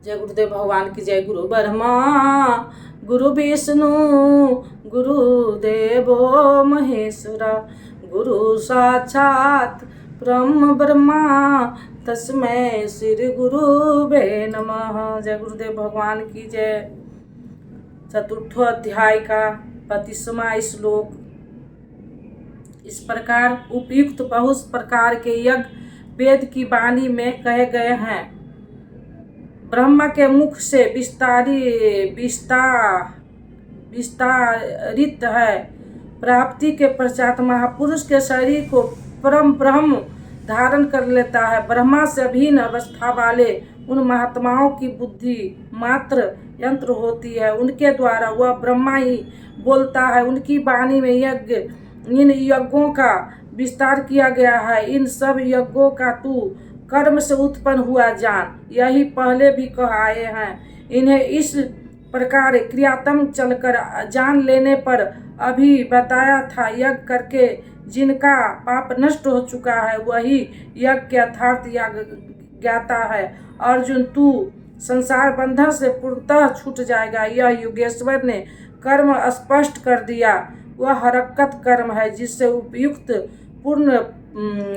जय गुरुदेव भगवान की जय। गुरु ब्रह्मा गुरु विष्णु गुरुदेवो महेश्वरा गुरु साक्षात ब्रह्म ब्रह्मा तस्मै श्री गुरुवे नमः। जय गुरुदेव भगवान की जय। चतुर्थो अध्याय का 32वां श्लोक इस प्रकार उपयुक्त बहुत प्रकार के यज्ञ वेद की वाणी में कहे गए हैं। ब्रह्मा के मुख से विस्तारित है। प्राप्ति के पश्चात महापुरुष के शरीर को परम ब्रह्म धारण कर लेता है। ब्रह्मा से भिन्न अवस्था वाले उन महात्माओं की बुद्धि मात्र यंत्र होती है। उनके द्वारा वह ब्रह्मा ही बोलता है। उनकी वाणी में इन यज्ञों का विस्तार किया गया है। इन सब यज्ञों का तू कर्म से उत्पन्न हुआ जान, यही पहले भी कह आए हैं। इन्हें इस प्रकार क्रियात्मक चलकर जान लेने पर अभी बताया था। यज्ञ करके जिनका पाप नष्ट हो चुका है वही यज्ञ के यथार्थ ज्ञाता है। अर्जुन, तू संसार बंधन से पूर्णतः छूट जाएगा। यह योगेश्वर ने कर्म स्पष्ट कर दिया। वह हरकत कर्म है जिससे उपयुक्त पूर्ण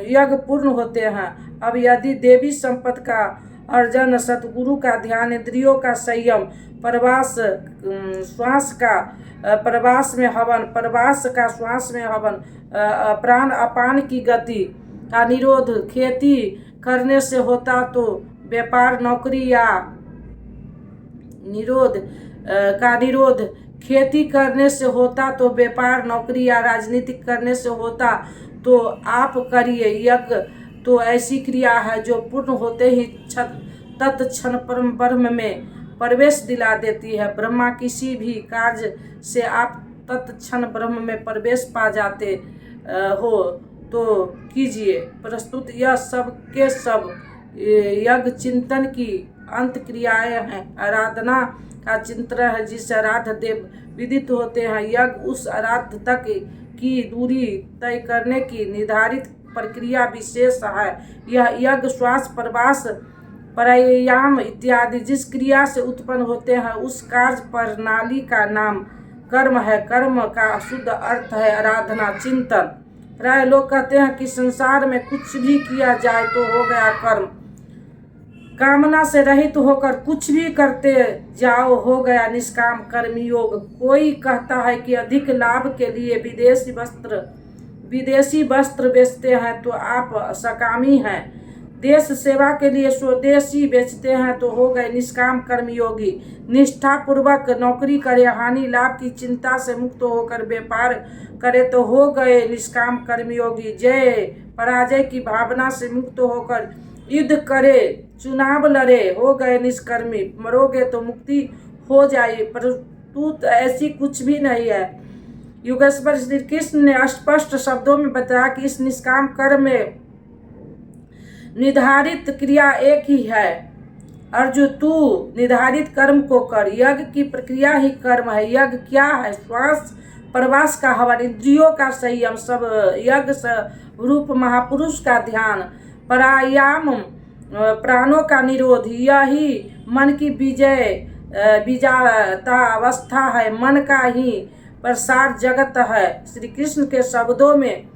यज्ञ पूर्ण होते हैं। अब यदि देवी संपत्ति का अर्जन, सतगुरु का ध्यान, इंद्रियों का संयम, प्रवास श्वास का प्रवास में हवन, प्रवास का श्वास में हवन, प्राण अपान की गति का निरोध खेती करने से होता तो व्यापार नौकरी या निरोध खेती करने से होता तो व्यापार नौकरी या राजनीतिक करने से होता तो आप करिए। यज्ञ तो ऐसी क्रिया है जो पूर्ण होते ही तत्क्षण परम ब्रह्म में प्रवेश दिला देती है। ब्रह्मा किसी भी कार्य से आप तत्क्षण ब्रह्म में प्रवेश पा जाते हो तो कीजिए। प्रस्तुत यह सब के सब यज्ञ चिंतन की अंत क्रियाएं हैं। आराधना का चिंतन है जिससे आराध्य देव विदित होते हैं। यज्ञ उस आराध्य तक की दूरी तय करने की निर्धारित प्रक्रिया विशेष है। यह यज्ञ श्वास, प्रवास, प्राणायाम इत्यादि जिस क्रिया से उत्पन्न होते हैं उस कार्य प्रणाली का नाम कर्म है। कर्म का शुद्ध अर्थ है आराधना, चिंतन। प्राय लोग कहते हैं कि संसार में कुछ भी किया जाए तो हो गया कर्म। कामना से रहित होकर कुछ भी करते जाओ हो गया निष्काम कर्मयोग। कोई कहता है कि अधिक लाभ के लिए विदेशी वस्त्र बेचते हैं तो आप सकामी हैं। देश सेवा के लिए स्वदेशी बेचते हैं तो हो गए निष्काम कर्मयोगी। निष्ठा पूर्वक नौकरी करे, हानि लाभ की चिंता से मुक्त होकर व्यापार करे तो हो गए निष्काम कर्मयोगी। जय पराजय की भावना से मुक्त होकर युद्ध करे, चुनाव लड़े, हो गए निष्कर्मी। मरोगे तो मुक्ति हो जाए, परंतु ऐसी कुछ भी नहीं है। योगेश्वर श्री कृष्ण ने स्पष्ट शब्दों में बताया कि इस निष्काम कर्म में निर्धारित क्रिया एक ही है। अर्जुन, तू निर्धारित कर्म को कर। यज्ञ की प्रक्रिया ही कर्म है। यज्ञ क्या है? श्वास प्रवास का हवन, इंद्रियों का संयम, सब यज्ञ स्वरूप महापुरुष का ध्यान, प्राणायाम, प्राणों का निरोध, यही मन की विजाता अवस्था है। मन का ही प्रसार जगत है। श्री कृष्ण के शब्दों में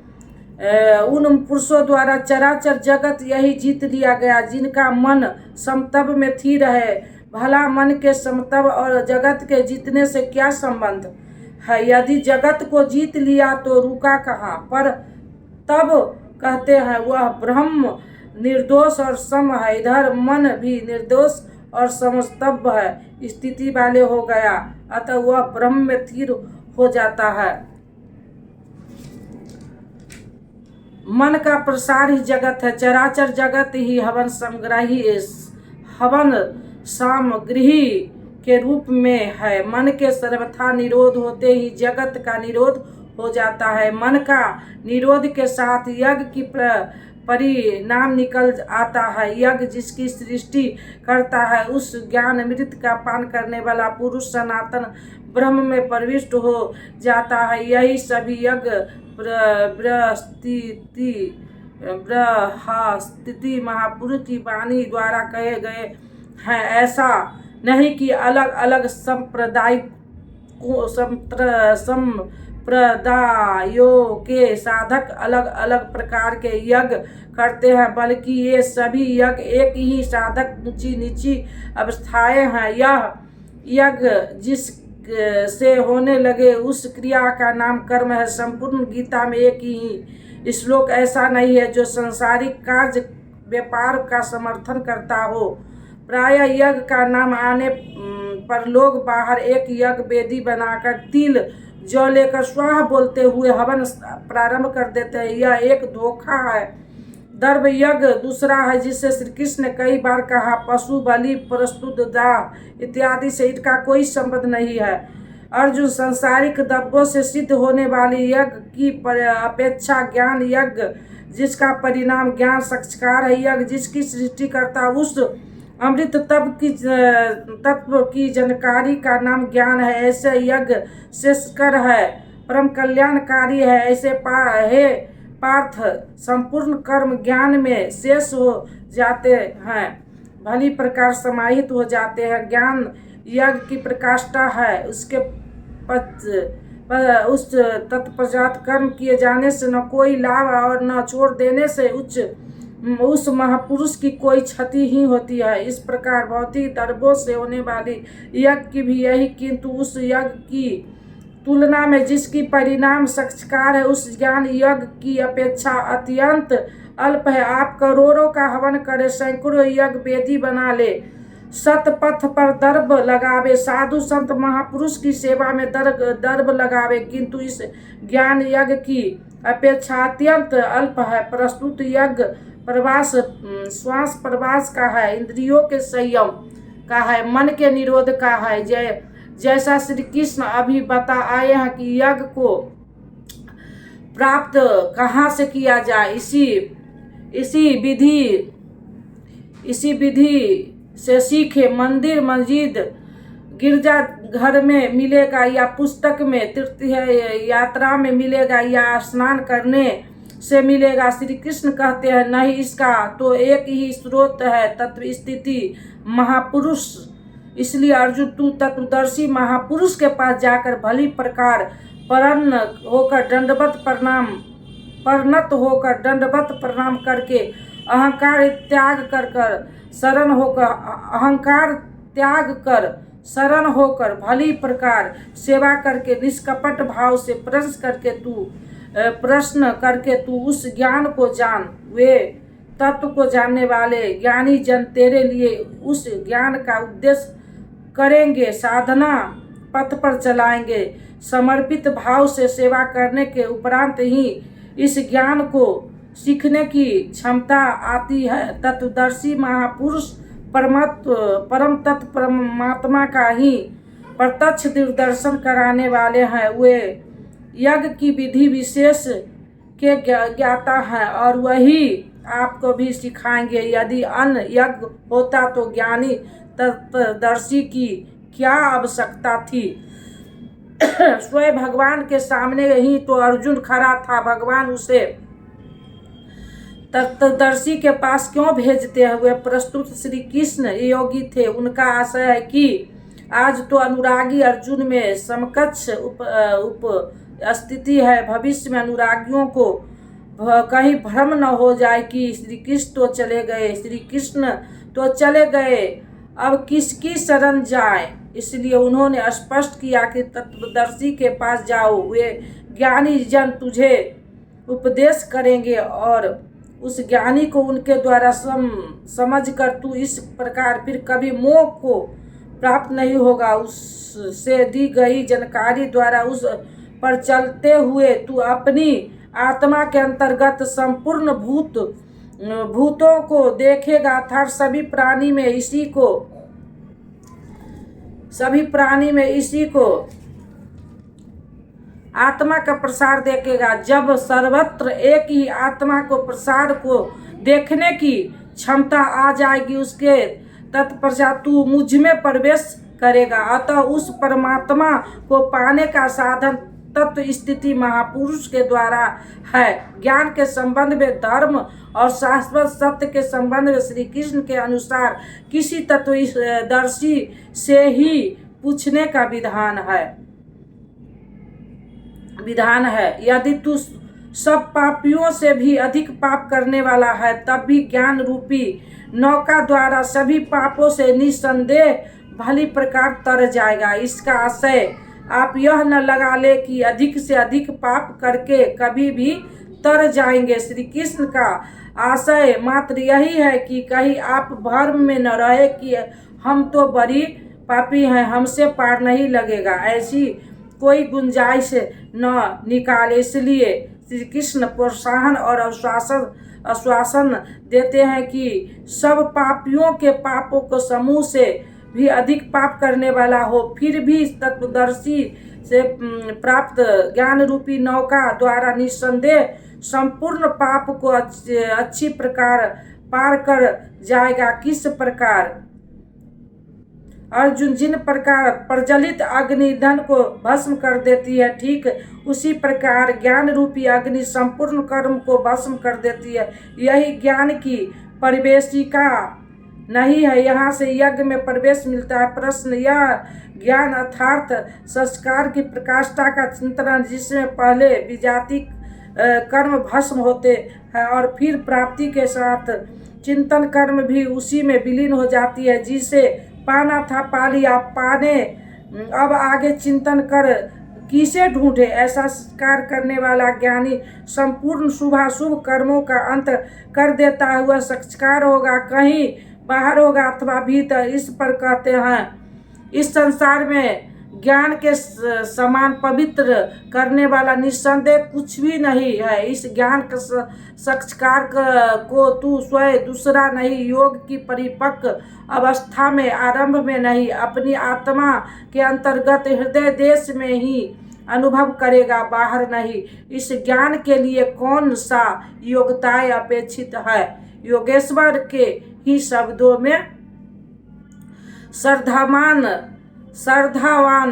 उन पुरुषों द्वारा चराचर जगत यही जीत लिया गया जिनका मन समतब में स्थिर है। भला मन के समतब और जगत के जीतने से क्या संबंध है? यदि जगत को जीत लिया तो रुका कहाँ? पर तब कहते हैं वह ब्रह्म निर्दोष और सम है। इधर मन भी निर्दोष और समस्तब्ध है, स्थिति वाले हो गया, अतः वह ब्रह्म में स्थिर हो जाता है। मन का प्रसार ही जगत है। चराचर जगत ही हवन सामग्री के रूप में है। मन के सर्वथा निरोध होते ही जगत का निरोध हो जाता है। मन का निरोध के साथ यज्ञ की परिणाम निकल आता है। यज्ञ जिसकी सृष्टि करता है उस ज्ञान अमृत का पान करने वाला पुरुष सनातन ब्रह्म में प्रविष्ट हो जाता है। यही सभी यज्ञ बृहस्पति महापुरुष की वाणी द्वारा कहे गए हैं। ऐसा नहीं कि अलग अलग संप्रदायों के साधक अलग अलग प्रकार के यज्ञ करते हैं, बल्कि ये सभी यज्ञ एक ही साधक ऊंची नीची अवस्थाएं हैं। यह यज्ञ जिस से होने लगे उस क्रिया का नाम कर्म है। संपूर्ण गीता में एक ही श्लोक ऐसा नहीं है जो संसारिक कार्य व्यापार का समर्थन करता हो। प्राय यज्ञ का नाम आने पर लोग बाहर एक यज्ञ वेदी बनाकर तिल जौ लेकर स्वाहा बोलते हुए हवन प्रारंभ कर देते हैं। यह एक धोखा है। दर्भ यज्ञ दूसरा है, जिससे श्री कृष्ण ने कई बार कहा पशु बलि प्रस्तुत दाह इत्यादि से इनका कोई संबंध नहीं है। अर्जुन, सांसारिक द्रव्यों से सिद्ध होने वाली यज्ञ की अपेक्षा ज्ञान यज्ञ जिसका परिणाम ज्ञान साक्षात्कार है, यज्ञ जिसकी सृष्टि करता उस अमृत तत्व की जानकारी का नाम ज्ञान है। ऐसे यज्ञ शेषकर है, परम कल्याणकारी है। ऐसे पार्थ संपूर्ण कर्म ज्ञान में शेष हो जाते हैं, भली प्रकार समाहित हो जाते हैं। ज्ञान यज्ञ की प्रकाष्ठा है, उसके उस तत्पश्चात कर्म किए जाने से न कोई लाभ और न छोड़ देने से उस महापुरुष की कोई क्षति ही होती है। इस प्रकार भौतिक द्रव्यों से होने वाली यज्ञ की भी यही, किंतु उस यज्ञ की तुलना में जिसकी परिणाम साक्षात्कार है उस ज्ञान यज्ञ की अपेक्षा अत्यंत अल्प है। आप करोड़ों का हवन करे, सैकड़ों यज्ञ वेदी बना ले, सतपथ पर दर्भ लगावे, साधु संत महापुरुष की सेवा में दर्भ लगावे, किंतु इस ज्ञान यज्ञ की अपेक्षा अत्यंत अल्प है। प्रस्तुत यज्ञ प्रवास श्वास प्रवास का है, इंद्रियों के संयम का है, मन के निरोध का है। जैसा श्री कृष्ण अभी बता आए हैं कि यज्ञ को प्राप्त कहाँ से किया जाए, इसी विधि से सीखे। मंदिर मस्जिद गिरजा घर में मिलेगा या पुस्तक में, तीर्थ यात्रा में मिलेगा या स्नान करने से मिलेगा। श्री कृष्ण कहते हैं नहीं, इसका तो एक ही स्रोत है, तत्व स्थिति महापुरुष। इसलिए अर्जुन, तू तत्वदर्शी महापुरुष के पास जाकर भली प्रकार परनत होकर दंडवत प्रणाम करके अहंकार त्याग कर शरण होकर भली प्रकार सेवा करके निष्कपट भाव से प्रश्न करके तू उस ज्ञान को जान। वे तत्व को जानने वाले ज्ञानी जन तेरे लिए उस ज्ञान का उपदेश करेंगे, साधना पथ पर चलाएंगे। समर्पित भाव से सेवा करने के उपरांत ही इस ज्ञान को सीखने की क्षमता आती है। तत्वदर्शी महापुरुष परम तत्व परमात्मा का ही प्रत्यक्ष दर्शन कराने वाले हैं। वे यज्ञ की विधि विशेष के ज्ञाता हैं और वही आपको भी सिखाएंगे। यदि अन्य यज्ञ होता तो ज्ञानी तत्वदर्शी की क्या आवश्यकता थी। स्वयं भगवान के सामने ही तो अर्जुन खड़ा था, भगवान उसे तत्वदर्शी के पास क्यों भेजते हैं। वे प्रस्तुत श्री कृष्ण योगी थे। उनका आशय है कि आज तो अनुरागी अर्जुन में समकक्ष स्थिति है। भविष्य में अनुरागियों को कहीं भ्रम न हो जाए कि श्री कृष्ण तो चले गए, अब किसकी शरण जाए। इसलिए उन्होंने स्पष्ट किया कि तत्वदर्शी के पास जाओ, वे ज्ञानी जन तुझे उपदेश करेंगे और उस ज्ञानी को उनके द्वारा समझ कर तू इस प्रकार फिर कभी मोह को प्राप्त नहीं होगा। उससे दी गई जानकारी द्वारा उस पर चलते हुए तू अपनी आत्मा के अंतर्गत संपूर्ण भूतों को देखेगा, अर्थात सभी प्राणी में इसी को आत्मा का प्रसार देखेगा। जब सर्वत्र एक ही आत्मा को प्रसार को देखने की क्षमता आ जाएगी, उसके तत्पश्चात तू मुझ में प्रवेश करेगा। अतः उस परमात्मा को पाने का साधन तत्व स्थिति महापुरुष के द्वारा है। ज्ञान के संबंध में धर्म और शाश्वत सत्य के संबंध में श्री कृष्ण के अनुसार किसी तत्वदर्शी से ही पूछने का विधान है। यदि तू सब पापियों से भी अधिक पाप करने वाला है, तब भी ज्ञान रूपी नौका द्वारा सभी पापों से निस्संदेह भली प्रकार तर जाएगा। इसका आशय आप यह न लगा ले कि अधिक से अधिक पाप करके कभी भी तर जाएंगे। श्री कृष्ण का आशय मात्र यही है कि कहीं आप भ्रम में न रहे कि हम तो बड़ी पापी हैं, हमसे पार नहीं लगेगा, ऐसी कोई गुंजाइश न निकाले। इसलिए श्री कृष्ण प्रोत्साहन और आश्वासन देते हैं कि सब पापियों के पापों को समूह से भी अधिक पाप करने वाला हो, फिर भी तत्वदर्शी से प्राप्त ज्ञान रूपी नौका द्वारा निस्संदेह संपूर्ण पाप को अच्छी प्रकार पार कर जाएगा। किस प्रकार अर्जुन जिन प्रकार प्रज्वलित अग्नि धन को भस्म कर देती है, ठीक उसी प्रकार ज्ञान रूपी अग्नि संपूर्ण कर्म को भस्म कर देती है। यही ज्ञान की प्रवेशिका नहीं है, यहाँ से यज्ञ में प्रवेश मिलता है। प्रश्न यह ज्ञान अर्थात संस्कार की प्रकाष्ठा का चिंतन, जिसमें पहले विजाति कर्म भस्म होते हैं और फिर प्राप्ति के साथ चिंतन कर्म भी उसी में विलीन हो जाती है। जिसे पाना था पा लिया, पाने अब आगे चिंतन कर किसे ढूंढे। ऐसा संस्कार करने वाला ज्ञानी संपूर्ण शुभाशुभ कर्मों का अंत कर देता हुआ संस्कार होगा, कहीं बाहर होगा अथवा भीतर। इस पर कहते हैं इस संसार में ज्ञान के समान पवित्र करने वाला निस्संदेह कुछ भी नहीं है। इस ज्ञान के संस्कार को तू स्वयं दूसरा नहीं, योग की परिपक्व अवस्था में आरंभ में नहीं, अपनी आत्मा के अंतर्गत हृदय देश में ही अनुभव करेगा, बाहर नहीं। इस ज्ञान के लिए कौन सा योग्यताएं अपेक्षित है? योगेश्वर के ही शब्दों में श्रद्धावान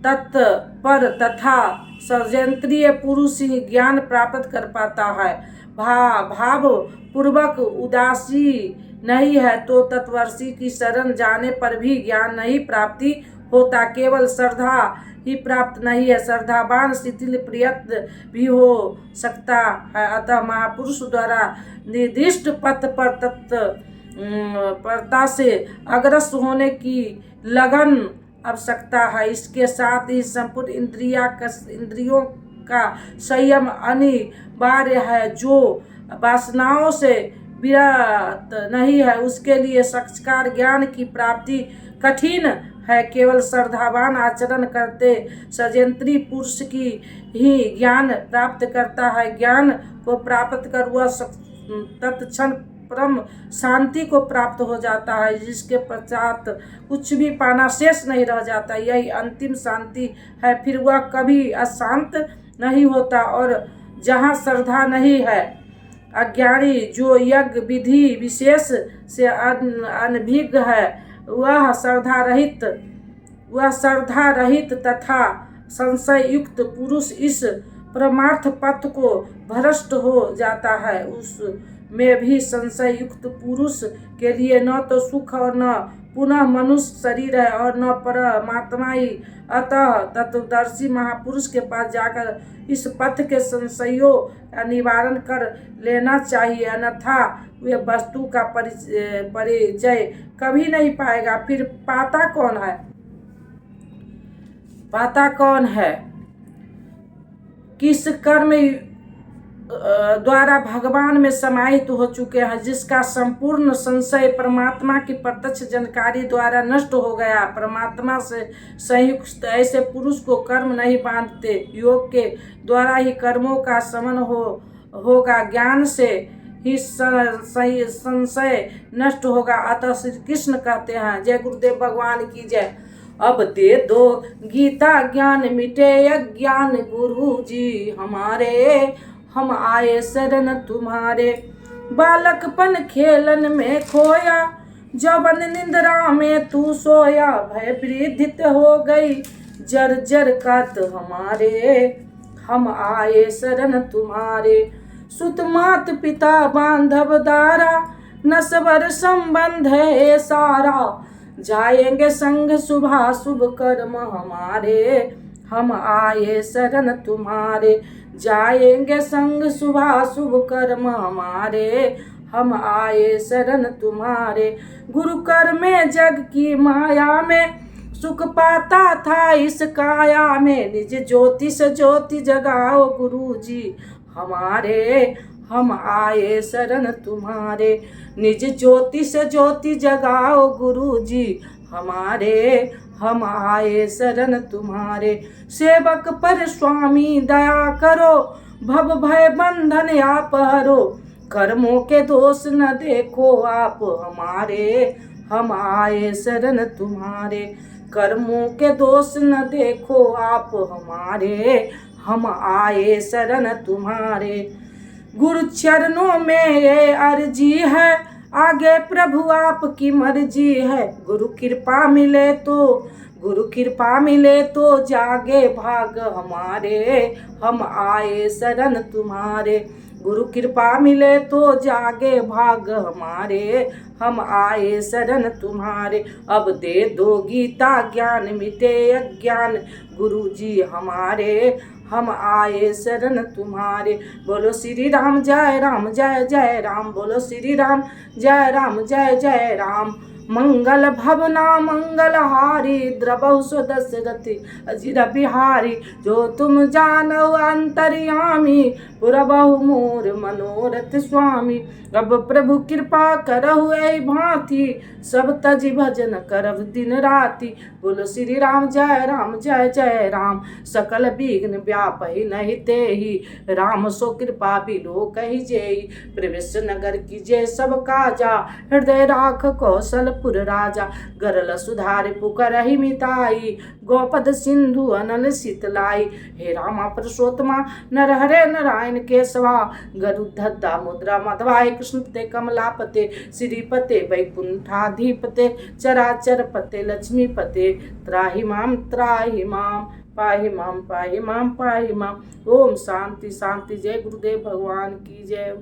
तत्पर तथा सर्जंत्रीय पुरुष ही ज्ञान प्राप्त कर पाता है। भाव पूर्वक उदासी नहीं है तो तत्वर्षी की शरण जाने पर भी ज्ञान नहीं प्राप्ति होता। केवल श्रद्धा ही प्राप्त नहीं है, श्रद्धावान शिथिल प्रयत्न भी हो सकता है। अतः महापुरुष द्वारा निर्दिष्ट पथ पर तत्परता से अग्रसर होने की लगन आवश्यकता है। इसके साथ ही संपूर्ण इंद्रियों का संयम अनिवार्य है। जो वासनाओं से विरत नहीं है उसके लिए संस्कार ज्ञान की प्राप्ति कठिन है। केवल श्रद्धावान आचरण करते सजंत्री पुरुष की ही ज्ञान प्राप्त करता है। ज्ञान को प्राप्त कर वह तत्क्षण परम शांति को प्राप्त हो जाता है, जिसके पश्चात कुछ भी पाना शेष नहीं रह जाता। यही अंतिम शांति है। फिर वह कभी अशांत नहीं होता। और जहाँ श्रद्धा नहीं है, अज्ञानी जो यज्ञ विधि विशेष से अनभिज्ञ है, वह श्रद्धा रहित तथा संशय युक्त पुरुष इस परमार्थ पथ को भ्रष्ट हो जाता है। उसमें भी संशय युक्त पुरुष के लिए न तो सुख और न पुनः मनुष्य शरीर है और न परमात्मा ही। अतः तत्वदर्शी महापुरुष के पास जाकर इस पथ के संशयों का निवारण कर लेना चाहिए, अन्यथा वे वस्तु का परिचय कभी नहीं पाएगा। फिर पाता कौन है? किस कर्म द्वारा भगवान में समाहित हो चुके हैं, जिसका संपूर्ण संशय परमात्मा की प्रत्यक्ष जानकारी द्वारा नष्ट हो गया। परमात्मा से संयुक्त ऐसे पुरुष को कर्म नहीं बांधते। योग के द्वारा ही कर्मों का शमन होगा, ज्ञान से ही संशय नष्ट होगा। अतः श्री कृष्ण कहते हैं, जय गुरुदेव भगवान की जय। अब दे दो गीता ज्ञान मिटे अज्ञान, गुरु जी हमारे हम आए शरण तुम्हारे। बालकपन खेलन में खोया, जवन निंद्रा में तू सोया। भय वृद्धित हो गई जर जर कात हमारे, हम आए शरण तुम्हारे। सुत मात पिता बांधव दारा, नस्वर संबंध है सारा, जाएंगे संग शुभा शुभ कर्म हमारे, हम आए शरण तुम्हारे। जाएंगे संग शुभा शुभ कर्म हमारे, हम आए शरण तुम्हारे। गुरु कर में जग की माया में, सुख पाता था इस काया में, निज ज्योति से ज्योति जगाओ गुरु जी हमारे, हम आए शरण तुम्हारे। निज ज्योति से ज्योति जगाओ गुरु जी हमारे, हम आए शरण तुम्हारे। सेवक पर स्वामी दया करो, भव भय बंधन आप हरो, कर्मों के दोष न देखो आप हमारे, हम आए शरण तुम्हारे। कर्मों के दोष न देखो आप हमारे, हम आए शरण तुम्हारे। गुरु चरणों में ये अर्जी है, आगे प्रभु आपकी मर्जी है। गुरु कृपा मिले तो, गुरु कृपा मिले तो जागे भाग हमारे, हम आए शरण तुम्हारे। गुरु कृपा मिले तो जागे भाग हमारे, हम आए शरण तुम्हारे। अब दे दो गीता ज्ञान मिटे अज्ञान गुरु जी हमारे, हम आए शरण तुम्हारे। बोलो श्री राम जय राम जय जय राम, बोलो श्री राम जय राम जय जय राम। मंगल भवना मंगल हारी, द्रवहु सो दशरथि अजिर बिहारी। जो तुम जानो अंतर्यामी, पुरबहु मोर मनोरथ स्वामी। अब प्रभु कृपा करहु ऐ भांति, सब तज भजन करब दिन राति। बोलो श्री राम जय जय राम। सकल विघ्न व्यापहि नहीं तेहि, राम सो कृपा बिलो कहि जेहि। प्रवेश नगर कीजे सब काजा, हृदय राख कौशलपुर राजा। गरल सुधारि पुकारहि मिताई, गोपद सिंधु अनल शीतलाई। हे रामा पुरुषोत्तमा नरहरे नारायण केशवा, गरुड़ध्वजा मुद्रा मध्वाय कृष्ण ते कमलापते। श्रीपते वैकुंठाधिपते, चराचर पते लक्ष्मीपते। त्राहि माम पाहि माम पाहि माम पाहि माम। ओम शांति शांति। जय गुरुदेव भगवान की जय।